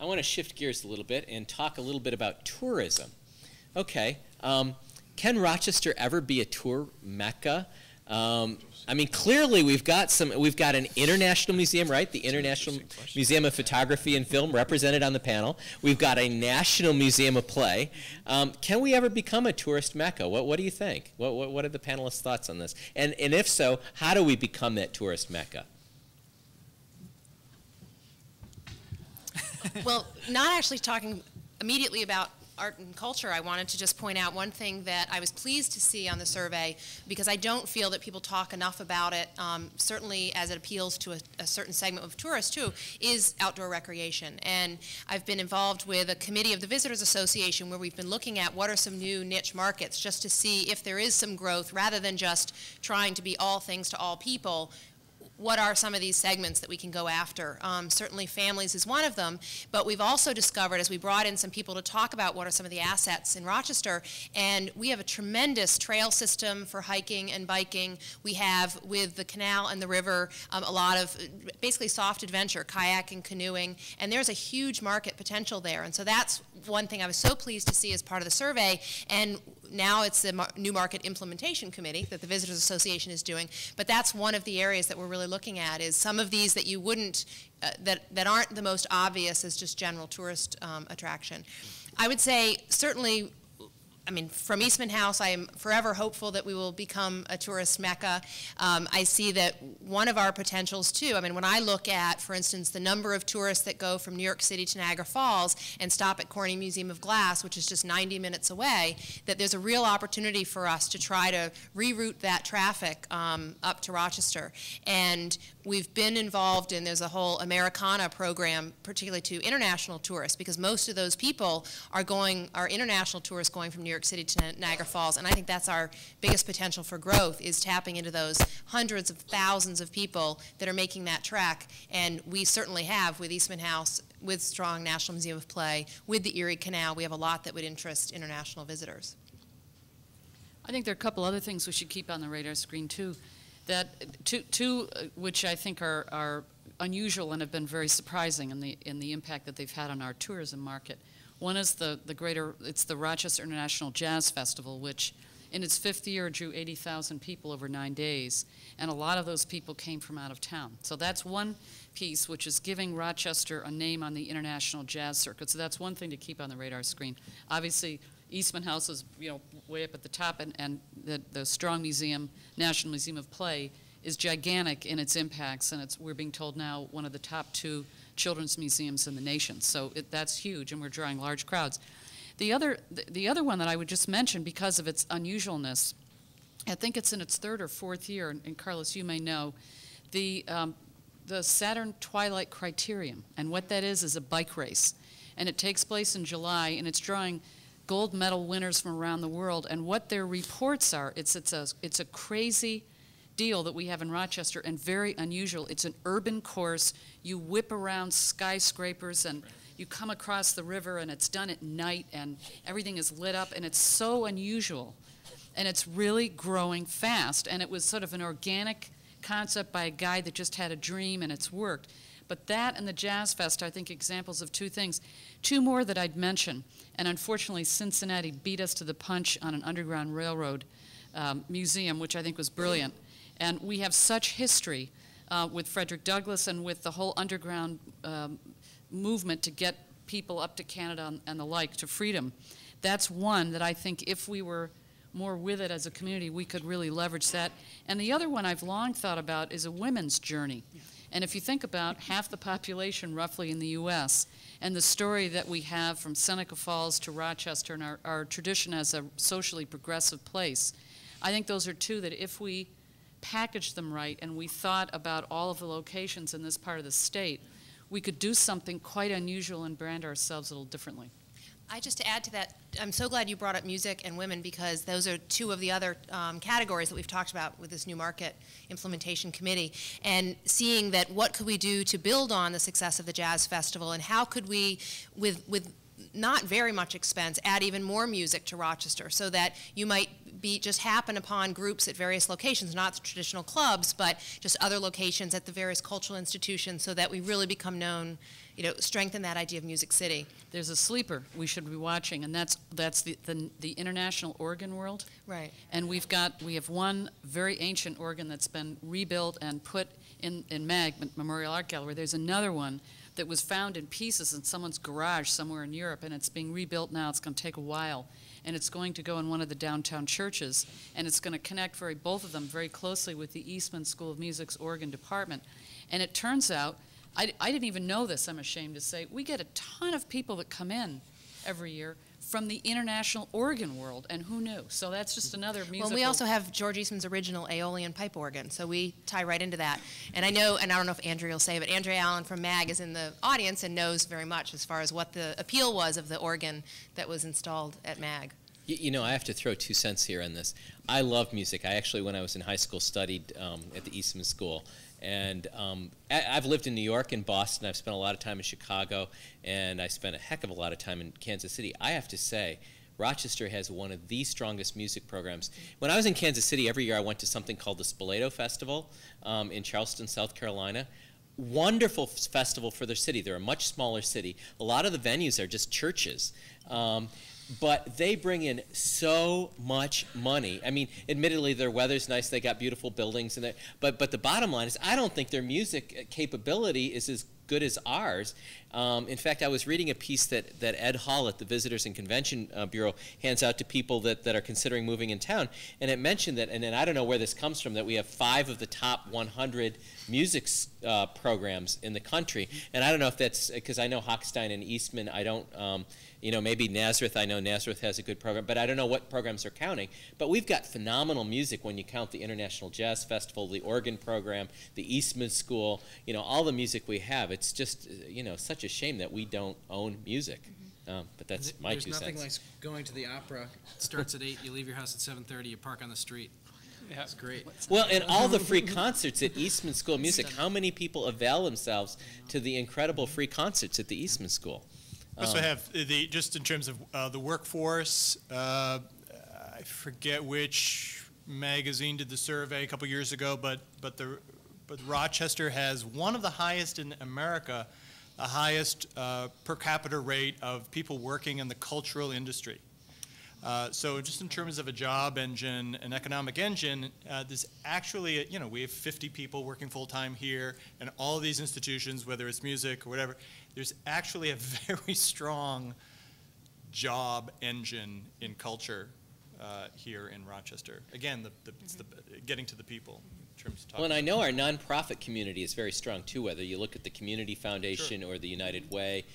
I want to shift gears a little bit and talk a little bit about tourism. Okay, can Rochester ever be a tour mecca? I mean, clearly we've got an international museum, right? The International Museum of Photography and Film represented on the panel. We've got a National Museum of Play. Can we ever become a tourist mecca? What do you think? What are the panelists' thoughts on this? And if so, how do we become that tourist mecca? Well, not actually talking immediately about art and culture, I wanted to just point out one thing that I was pleased to see on the survey, because I don't feel that people talk enough about it, certainly as it appeals to a certain segment of tourists too, is outdoor recreation. And I've been involved with a committee of the Visitors Association where we've been looking at what are some new niche markets just to see if there is some growth rather than just trying to be all things to all people. What are some of these segments that we can go after? Certainly families is one of them, but we've also discovered, as we brought in some people to talk about what are some of the assets in Rochester, and we have a tremendous trail system for hiking and biking. We have, with the canal and the river, a lot of basically soft adventure, kayaking, canoeing, and there's a huge market potential there. And so that's one thing I was so pleased to see as part of the survey, and now it's the New Market Implementation Committee that the Visitors Association is doing, but that's one of the areas that we're really looking at, is some of these that you wouldn't, that aren't the most obvious as just general tourist attraction. I would say certainly, I mean, from Eastman House, I am forever hopeful that we will become a tourist mecca. I see that one of our potentials, too, I mean, when I look at, for instance, the number of tourists that go from New York City to Niagara Falls and stop at Corning Museum of Glass, which is just 90 minutes away, that there's a real opportunity for us to try to reroute that traffic up to Rochester. And we've been involved in, there's a whole Americana program, particularly to international tourists, because most of those people are international tourists going from New York City to Niagara Falls, and I think that's our biggest potential for growth, is tapping into those hundreds of thousands of people that are making that trek. And we certainly have, with Eastman House, with strong National Museum of Play, with the Erie Canal, we have a lot that would interest international visitors. I think there are a couple other things we should keep on the radar screen too, that two which I think are unusual and have been very surprising in the impact that they've had on our tourism market. One is it's the Rochester International Jazz Festival, which in its 5th year drew 80,000 people over 9 days, and a lot of those people came from out of town. So that's one piece, which is giving Rochester a name on the international jazz circuit. So that's one thing to keep on the radar screen. Obviously, Eastman House is, you know, way up at the top, and the Strong Museum, National Museum of Play, is gigantic in its impacts, and we're being told now one of the top 2 children's museums in the nation. So that's huge, and we're drawing large crowds. The other one that I would just mention, because of its unusualness, I think it's in its 3rd or 4th year, and Carlos, you may know, the Saturn Twilight Criterium, and what that is a bike race, and it takes place in July, and it's drawing gold medal winners from around the world, and what their reports are, it's a crazy deal that we have in Rochester, and very unusual. It's an urban course. You whip around skyscrapers, and you come across the river, and it's done at night, and everything is lit up, and it's so unusual, and it's really growing fast. And it was sort of an organic concept by a guy that just had a dream, and it's worked. But that and the Jazz Fest, I think, examples of 2 things. 2 more that I'd mention, and unfortunately Cincinnati beat us to the punch on an Underground Railroad museum, which I think was brilliant. And we have such history with Frederick Douglass and with the whole underground movement to get people up to Canada and the like, to freedom. That's one that I think if we were more with it as a community, we could really leverage that. And the other one I've long thought about is a women's journey. And if you think about half the population roughly in the U.S. and the story that we have from Seneca Falls to Rochester and our tradition as a socially progressive place, I think those are 2 that if we packaged them right and we thought about all of the locations in this part of the state, we could do something quite unusual and brand ourselves a little differently. Just to add to that, I'm so glad you brought up music and women, because those are 2 of the other categories that we've talked about with this New Market Implementation Committee, and seeing that what could we do to build on the success of the Jazz Festival, and how could we, with not very much expense, add even more music to Rochester, so that you might just happen upon groups at various locations, not the traditional clubs, but just other locations at the various cultural institutions, so that we really become known, strengthen that idea of Music City. There's a sleeper we should be watching, and that's the International Organ World. Right. And we have one very ancient organ that's been rebuilt and put in MAG, Memorial Art Gallery. There's another one that was found in pieces in someone's garage somewhere in Europe, and it's being rebuilt now. It's going to take a while, and it's going to go in one of the downtown churches, and it's going to connect both of them very closely with the Eastman School of Music's organ department. And it turns out, I didn't even know this, I'm ashamed to say, we get a ton of people that come in every year from the international organ world, and who knew? So that's just another musical. Well, we also have George Eastman's original Aeolian pipe organ, so we tie right into that. And I know, and I don't know if Andrea will say, but Andrea Allen from MAG is in the audience and knows very much as far as what the appeal was of the organ that was installed at MAG. I have to throw 2 cents here on this. I love music. I actually, when I was in high school, studied at the Eastman School. And I've lived in New York and Boston. I've spent a lot of time in Chicago, and I spent a heck of a lot of time in Kansas City. I have to say, Rochester has one of the strongest music programs. When I was in Kansas City, every year I went to something called the Spoleto Festival in Charleston, South Carolina. Wonderful festival for their city. They're a much smaller city. A lot of the venues are just churches. But they bring in so much money. I mean, admittedly, their weather's nice. They got beautiful buildings, but the bottom line is, I don't think their music capability is as good as ours. In fact, I was reading a piece that Ed Hall at the Visitors and Convention Bureau hands out to people that are considering moving in town, and it mentioned that, and I don't know where this comes from, that we have 5 of the top 100 music programs in the country. And I don't know if that's because I know Hochstein and Eastman. I don't. Maybe Nazareth, I know Nazareth has a good program, but I don't know what programs they're counting. But we've got phenomenal music when you count the International Jazz Festival, the organ program, the Eastman School, all the music we have. It's just, such a shame that we don't own music. But that's my 2 cents. There's nothing like going to the opera. It starts at 8, you leave your house at 7:30, you park on the street. Yeah, it's great. Well, and all the free concerts at Eastman School of Music, how many people avail themselves to the incredible free concerts at the Eastman School? We also have just in terms of the workforce, I forget which magazine did the survey a couple years ago, but Rochester has one of the highest in America, the highest per capita rate of people working in the cultural industry. So just in terms of a job engine, an economic engine, there's actually, we have 50 people working full-time here, and all of these institutions, whether it's music or whatever, there's actually a very strong job engine in culture here in Rochester. Again, it's the getting to the people. In terms of well, and I know our nonprofit community is very strong too, whether you look at the Community Foundation or the United Way.